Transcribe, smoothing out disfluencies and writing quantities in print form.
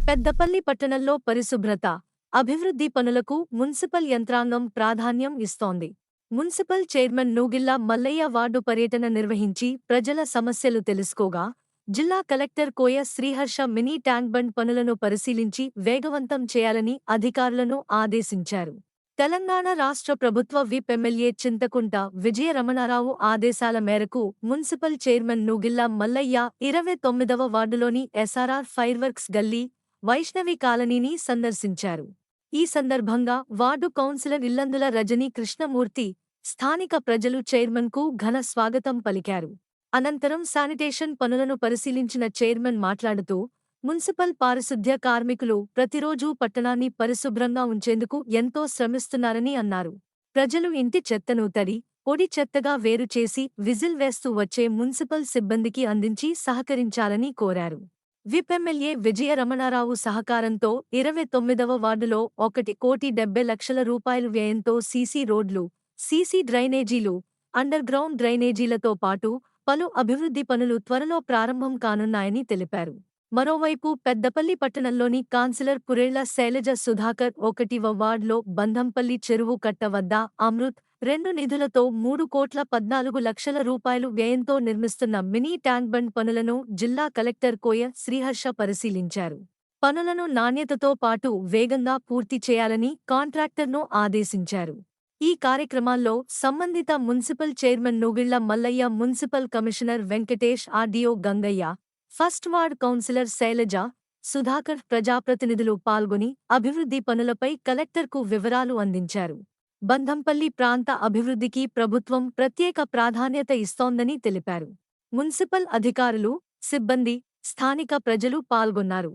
పెద్దపల్లి పట్టణంలో పరిశుభ్రత, అభివృద్ధి పనులకు మున్సిపల్ యంత్రాంగం ప్రాధాన్యం ఇస్తోంది. Municipal chairman Nugilla Mallaiah ward పర్యటన నిర్వహించి ప్రజల సమస్యలు తెలుసుకోగా, జిల్లా collector Koya Sriharsha mini tank bund పనులను పరిశీలించి వేగవంతం చేయాలని అధికారులను ఆదేశించారు. తెలంగాణ రాష్ట్ర ప్రభుత్వ విప్ ఎమ్మెల్యే చింతకుంట విజయ రమణారావు ఆదేశాల మేరకు మున్సిపల్ చైర్మన్ నూగిళ్ల మల్లయ్య 29వ వార్డులోని ఎస్ఆర్ఆర్ ఫైర్వర్క్స్ గల్లీ, వైష్ణవి కాలనీని సందర్శించారు. ఈ సందర్భంగా వార్డు కౌన్సిలర్ ఇల్లందుల రజనీ కృష్ణమూర్తి, స్థానిక ప్రజలు చైర్మన్కు ఘన స్వాగతం పలికారు. అనంతరం శానిటేషన్ పనులను పరిశీలించిన చైర్మన్ మాట్లాడుతూ, మున్సిపల్ పారిశుద్ధ్య కార్మికులు ప్రతిరోజూ పట్టణాన్ని పరిశుభ్రంగా ఉంచేందుకు ఎంతో శ్రమిస్తున్నారని అన్నారు. ప్రజలు ఇంటి చెత్తను తడి, పొడి చెత్తగా వేరు చేసి విజిల్ వేస్తూ వచ్చే మున్సిపల్ సిబ్బందికి అందించి సహకరించాలని కోరారు. విప్ ఎమ్మెల్యే విజయ రమణారావు సహకారంతో 29వ వార్డులో 1,70,00,000 రూపాయలు వ్యయంతో సీసీ రోడ్లు, సీసీ డ్రైనేజీలు, అండర్గ్రౌండ్ డ్రైనేజీలతో పాటు పలు అభివృద్ధి పనులు త్వరలో ప్రారంభం కానున్నాయని తెలిపారు. మరోవైపు పెద్దపల్లి పట్టణంలోని కౌన్సిలర్ పురేళ్ల శైలజ సుధాకర్ 1వ వార్డులో బంధంపల్లి చెరువు కట్ట వద్ద అమృత్ 2 నిధులతో 3,14,00,000 రూపాయలు వ్యయంతో నిర్మిస్తున్న మినీ ట్యాంక్ బండ్ పనులను జిల్లా కలెక్టర్ కోయ శ్రీహర్ష పరిశీలించారు. పనులను నాణ్యతతో పాటు వేగంగా పూర్తి చేయాలని కాంట్రాక్టర్ను ఆదేశించారు. ఈ కార్యక్రమాల్లో సంబంధిత municipal chairman Nugilla Mallaiah, municipal commissioner Venkatesh, RDO Gangaiah, first ward councillor Shailaja, Sudhakar ప్రజాప్రతినిధులు పాల్గొని అభివృద్ధి పనులపై కలెక్టర్కు వివరాలు అందించారు. బంధంపల్లి ప్రాంత అభివృద్ధికి ప్రభుత్వం ప్రత్యేక ప్రాధాన్యత ఇస్తోందని తెలిపారు. మున్సిపల్ అధికారులు, సిబ్బంది, స్థానిక ప్రజలు పాల్గొన్నారు.